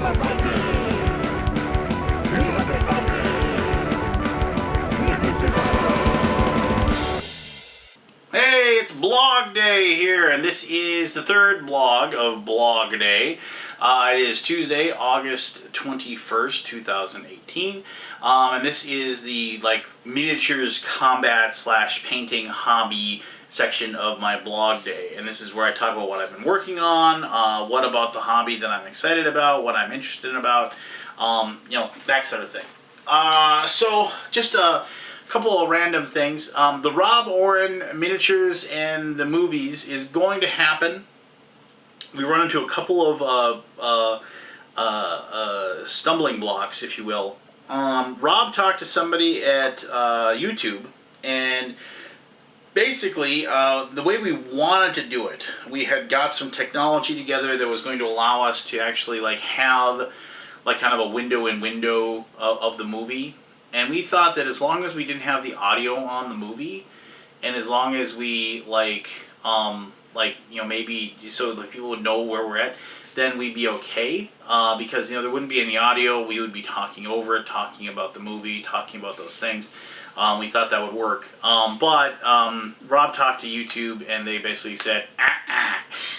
Hey, it's Blog Day here, and this is the third blog of Blog Day. It is Tuesday, August 21st, 2018, and this is the miniatures combat / painting hobby section of my blog day. And this is where I talk about what I've been working on, what about the hobby that I'm excited about, what I'm interested in about, that sort of thing. So just a couple of random things. The Rob Oren miniatures and the movies is going to happen. We run into a couple of stumbling blocks, if you will. Rob talked to somebody at YouTube, and basically the way we wanted to do it, we had got some technology together that was going to allow us to actually have kind of a window of the movie. And we thought that as long as we didn't have the audio on the movie, and as long as we maybe so people would know where we're at, then we'd be okay. Because there wouldn't be any audio. We would be talking over it, talking about the movie, talking about those things. We thought that would work. But Rob talked to YouTube, and they basically said,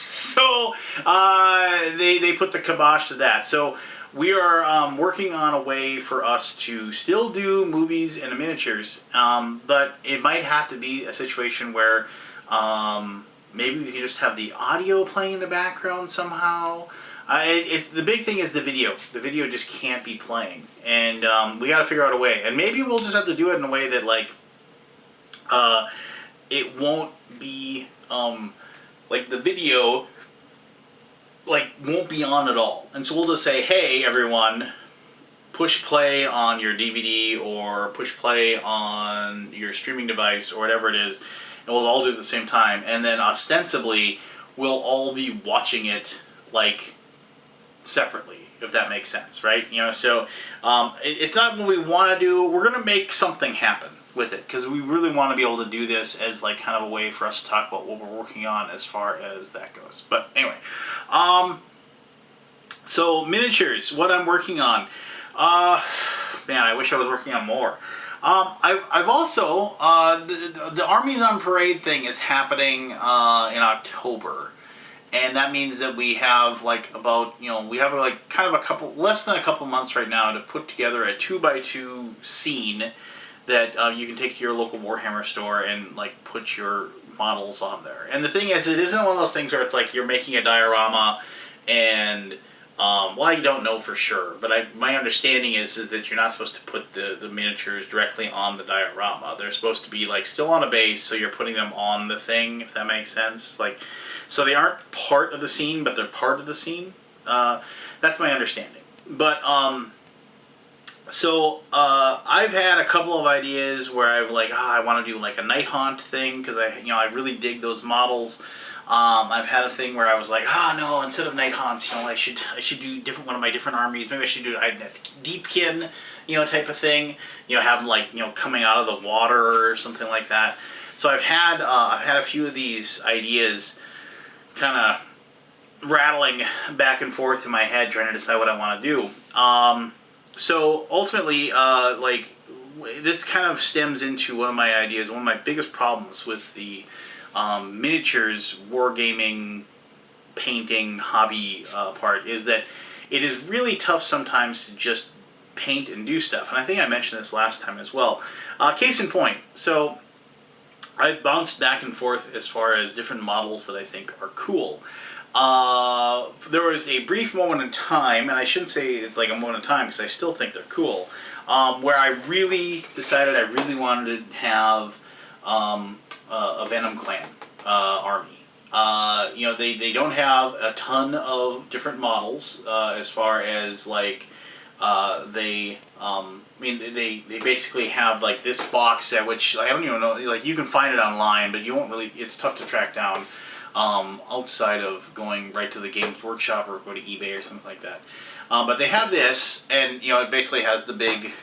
So they put the kibosh to that. So we are working on a way for us to still do movies and miniatures, but it might have to be a situation where maybe we can just have the audio playing in the background somehow. The big thing is the video. The video just can't be playing, and we got to figure out a way. And maybe we'll just have to do it in a way that it won't be the video won't be on at all. And so we'll just say, hey everyone, push play on your DVD or push play on your streaming device or whatever it is, and we'll all do it at the same time. And then ostensibly we'll all be watching it separately, if that makes sense, right? So it's not what we want to do. We're going to make something happen with it, because we really want to be able to do this as kind of a way for us to talk about what we're working on as far as that goes. But anyway, so miniatures, what I'm working on. Man, I wish I was working on more. I've also the Armies on Parade thing is happening in October. And that means that we have we have kind of less than a couple months right now to put together a 2x2 scene that you can take to your local Warhammer store and put your models on there. And the thing is, it isn't one of those things where it's you're making a diorama and you don't know for sure, but my understanding is that you're not supposed to put the miniatures directly on the diorama. They're supposed to be still on a base, so you're putting them on the thing, if that makes sense. So they aren't part of the scene, but they're part of the scene. That's my understanding. But so I've had a couple of ideas where I've I want to do a night haunt thing, because I really dig those models. I've had a thing where I was no, instead of night haunts, I should do one of my different armies. Maybe I should do a deepkin, type of thing. Have them coming out of the water or something like that. So I've had a few of these ideas kind of rattling back and forth in my head, trying to decide what I want to do. So ultimately, this kind of stems into one of my ideas. One of my biggest problems with the miniatures wargaming painting hobby part is that it is really tough sometimes to just paint and do stuff. And I think I mentioned this last time as well. Case in point, so I've bounced back and forth as far as different models that I think are cool. There was a brief moment in time, and I shouldn't say it's a moment in time because I still think they're cool, where I really decided I really wanted to have a Venom Clan army. They don't have a ton of different models as far as they basically have this box set, which I don't even know, you can find it online, but you won't really, it's tough to track down outside of going right to the Games Workshop or go to eBay or something like that. But they have this, and it basically has the big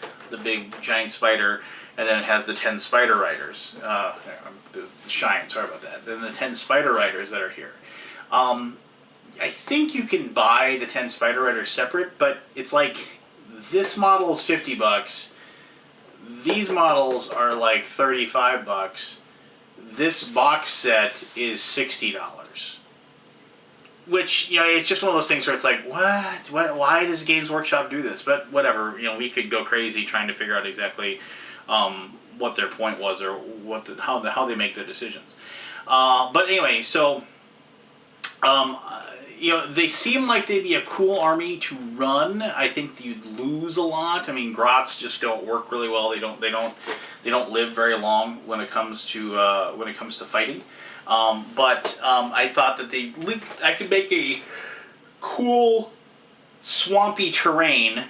giant spider, and then it has the 10 spider riders. The shine, sorry about that. Then the 10 spider riders that are here. I think you can buy the 10 Spider Riders separate, but it's like this model is $50. These models are like $35. This box set is $60. Which, you know, it's just one of those things where it's like, what? Why does Games Workshop do this? But whatever, you know, we could go crazy trying to figure out exactly what their point was or how they make their decisions. But anyway, so you know, they seem like they'd be a cool army to run. I think you'd lose a lot. I mean, Grots just don't work really well. They don't live very long when it comes to fighting. But I thought that I could make a cool swampy terrain,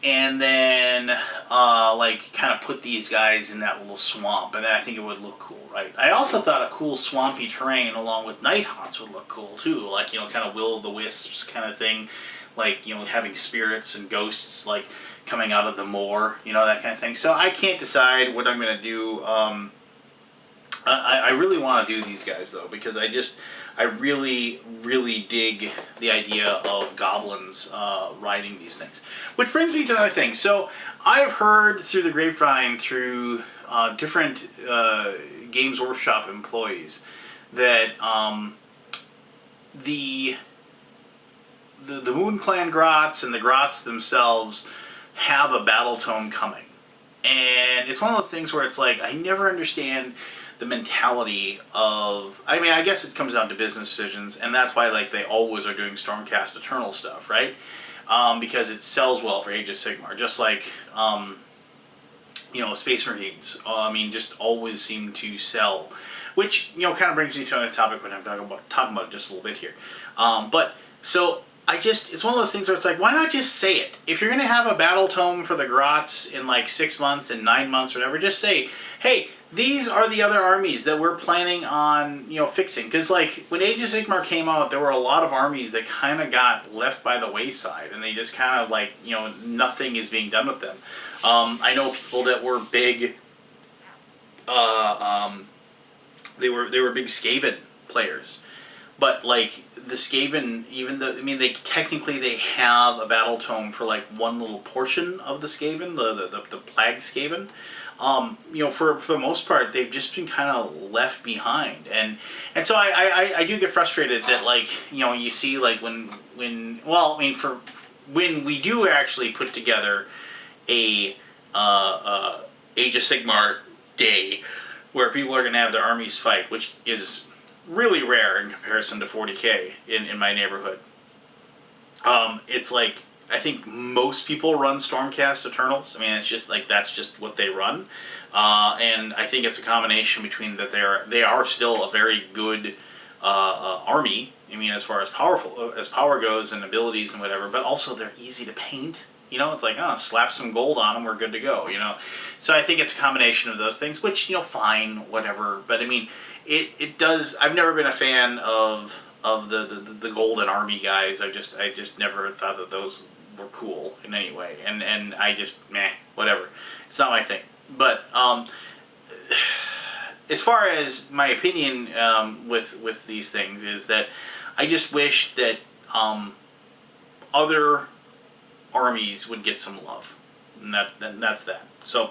and then like kind of put these guys in that little swamp, and then I think it would look cool, right? I also thought a cool swampy terrain along with night haunts would look cool too, like, you know, kind of will-o'-the-wisps kind of thing, like, you know, having spirits and ghosts like coming out of the moor, you know, that kind of thing. So I can't decide what I'm gonna do. I really want to do these guys though, because I really dig the idea of goblins riding these things. Which brings me to another thing. So I've heard through the grapevine, through different Games Workshop employees, that the Moon Clan Grots and the Grots themselves have a battle tome coming. And it's one of those things where it's like, I never understand the mentality of, I mean, I guess it comes down to business decisions, and that's why, like, they always are doing Stormcast Eternal stuff, right? Because it sells well for Age of Sigmar, just like, you know, Space Marines, I mean, just always seem to sell, which, you know, kind of brings me to another topic when I'm talking about it just a little bit here. But, so, it's one of those things where it's like, why not just say it? If you're going to have a battle tome for the Grots in like 6 months and 9 months or whatever, just say, hey, these are the other armies that we're planning on, you know, fixing. Because, like, when Age of Sigmar came out, there were a lot of armies that kind of got left by the wayside, and they just kind of, like, you know, nothing is being done with them. I know people that were big, they were big Skaven players. But, like, the Skaven, even though, I mean, they have a battle tome for, like, one little portion of the Skaven, the Plague Skaven. You know, for the most part, they've just been kind of left behind, and so I do get frustrated that, like, you know, you see, like, when we do actually put together a Age of Sigmar day where people are going to have their armies fight, which is really rare in comparison to 40k in my neighborhood. It's like, I think most people run Stormcast Eternals. I mean, it's just like, that's just what they run. And I think it's a combination between that they are still a very good army. I mean, as far as power goes and abilities and whatever, but also they're easy to paint. You know, it's like, oh, slap some gold on them, we're good to go, you know. So I think it's a combination of those things, which, you know, fine, whatever. But I mean, it does, I've never been a fan of the golden army guys. I just never thought that those were cool in any way, and I just whatever. It's not my thing. But as far as my opinion with these things is that I just wish that other armies would get some love, and that's that. So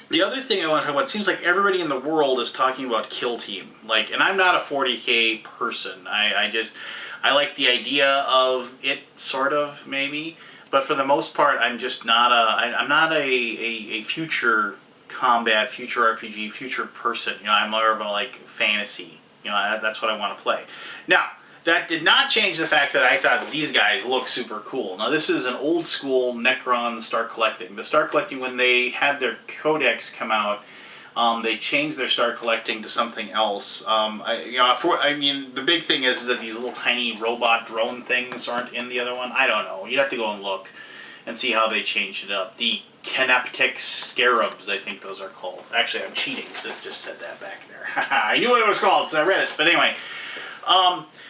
the other thing I want to talk about, it seems like everybody in the world is talking about Kill Team, like, and I'm not a 40k person. I like the idea of it, sort of, maybe, but for the most part, I'm just not I'm not a future combat, future RPG, future person. You know, I'm more of a, like, fantasy. You know, that's what I want to play. Now, that did not change the fact that I thought that these guys look super cool. Now, this is an old school Necron Start Collecting. The Start Collecting, when they had their Codex come out, they changed their Start Collecting to something else. I mean, the big thing is that these little tiny robot drone things aren't in the other one. I don't know. You'd have to go and look and see how they changed it up. The Canaptic Scarabs, I think those are called. Actually, I'm cheating because it just said that back there. I knew what it was called because I read it. But anyway,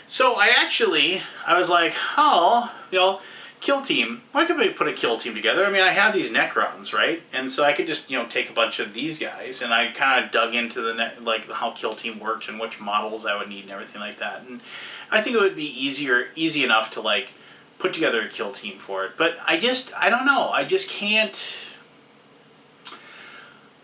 so I was like, oh, you know, kill team, I could maybe put a kill team together. I mean, I have these Necrons, right? And so I could just, take a bunch of these guys, and I kind of dug into the how kill team worked and which models I would need and everything like that. And I think it would be easy enough to like put together a kill team for it. But I don't know. I just can't.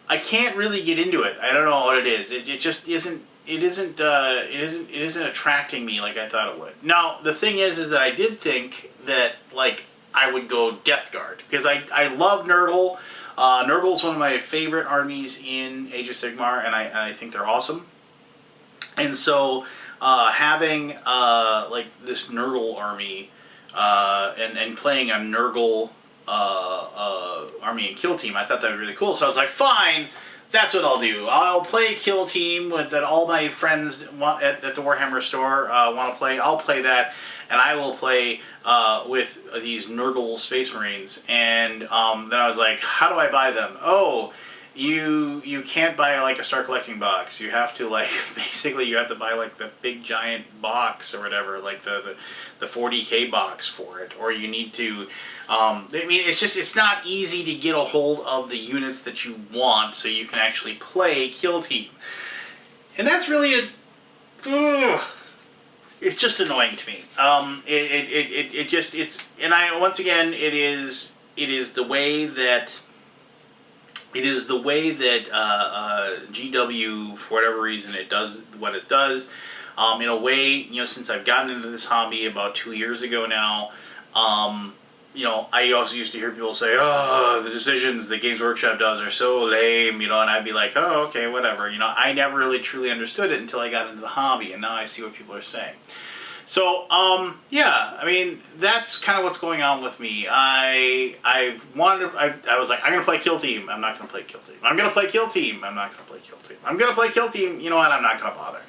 I can't really get into it. I don't know what it is. It just isn't. It isn't attracting me like I thought it would. Now the thing is that I did think that like I would go Death Guard because I love Nurgle. Nurgle's one of my favorite armies in Age of Sigmar, and I think they're awesome. And so having like this Nurgle army and playing a Nurgle army and kill team, I thought that would be really cool. So I was like, fine. That's what I'll do. I'll play Kill Team that all my friends at the Warhammer store want to play. I'll play that, and I will play with these Nurgle Space Marines. And then I was like, how do I buy them? Oh, you can't buy like a Star Collecting box. You have to like basically you have to buy like the big giant box or whatever, like the 40K box for it, or you need to. I mean, it's not easy to get a hold of the units that you want, so you can actually play Kill Team, and that's really it's just annoying to me. It is the way that. It is the way that GW, for whatever reason, it does what it does. In a way, since I've gotten into this hobby about 2 years ago now, I also used to hear people say, oh, the decisions that Games Workshop does are so lame, and I'd be like, oh, okay, whatever. I never really truly understood it until I got into the hobby, and now I see what people are saying. So, yeah, I mean, that's kind of what's going on with me. I was like, I'm going to play Kill Team. I'm not going to play Kill Team. I'm going to play Kill Team. I'm not going to play Kill Team. I'm going to play Kill Team. You know what? I'm not going to bother.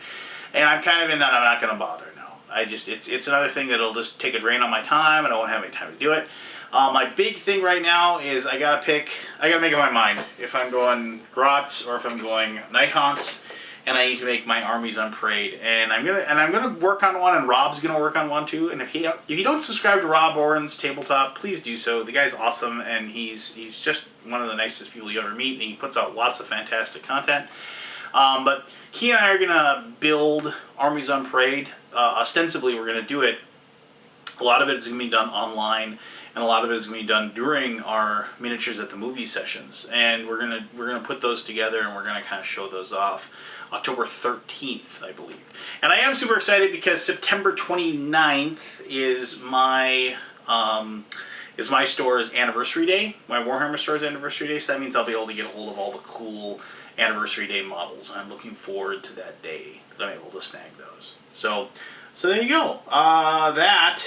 And I'm kind of in that I'm not going to bother now. It's another thing that'll just take a drain on my time, and I won't have any time to do it. My big thing right now is I got to make up my mind if I'm going Grots or if I'm going Night Haunts. And I need to make my armies on parade, and I'm gonna work on one, and Rob's gonna work on one too. And if you don't subscribe to Rob Oren's Tabletop, please do so. The guy's awesome, and he's just one of the nicest people you ever meet, and he puts out lots of fantastic content. But he and I are gonna build armies on parade. Ostensibly, we're gonna do it. A lot of it is gonna be done online, and a lot of it is going to be done during our miniatures at the movie sessions. And we're gonna put those together, and we're gonna kind of show those off. October 13th, I believe. And I am super excited because September 29th is my store's anniversary day, my Warhammer store's anniversary day, so that means I'll be able to get a hold of all the cool anniversary day models, and I'm looking forward to that day that I'm able to snag those. So there you go. That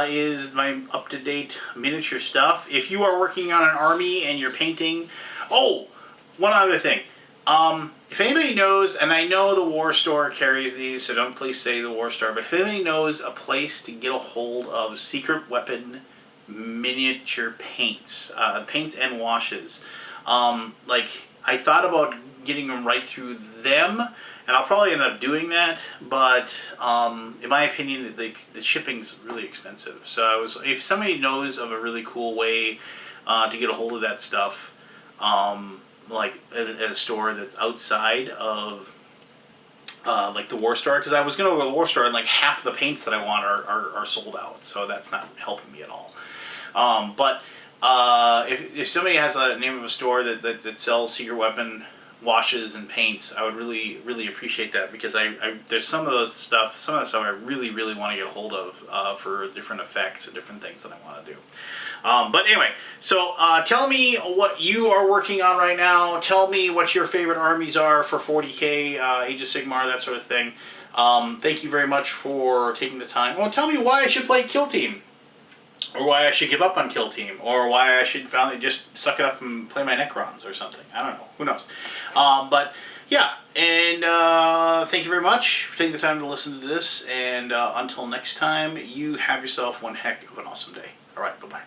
is my up-to-date miniature stuff. If you are working on an army and you're painting... Oh, one other thing. If anybody knows, and I know the War Store carries these, so don't please say the War Store, but if anybody knows a place to get a hold of secret weapon miniature paints, paints and washes, like I thought about getting them right through them, and I'll probably end up doing that, but in my opinion, the shipping's really expensive. So if somebody knows of a really cool way to get a hold of that stuff, like at a store that's outside of like the War Store, because I was going to go to the War Store and like half of the paints that I want are sold out, so that's not helping me at all. But if somebody has a name of a store that sells secret weapon washes and paints, I would really appreciate that, because there's some of that stuff I really want to get a hold of for different effects and different things that I want to do. But anyway, so tell me what you are working on right now. Tell me what your favorite armies are for 40K, Age of Sigmar, that sort of thing. Thank you very much for taking the time. Well, tell me why I should play Kill Team, or why I should give up on Kill Team, or why I should finally just suck it up and play my Necrons or something. I don't know. Who knows? But yeah, and thank you very much for taking the time to listen to this. And until next time, you have yourself one heck of an awesome day. All right, bye-bye.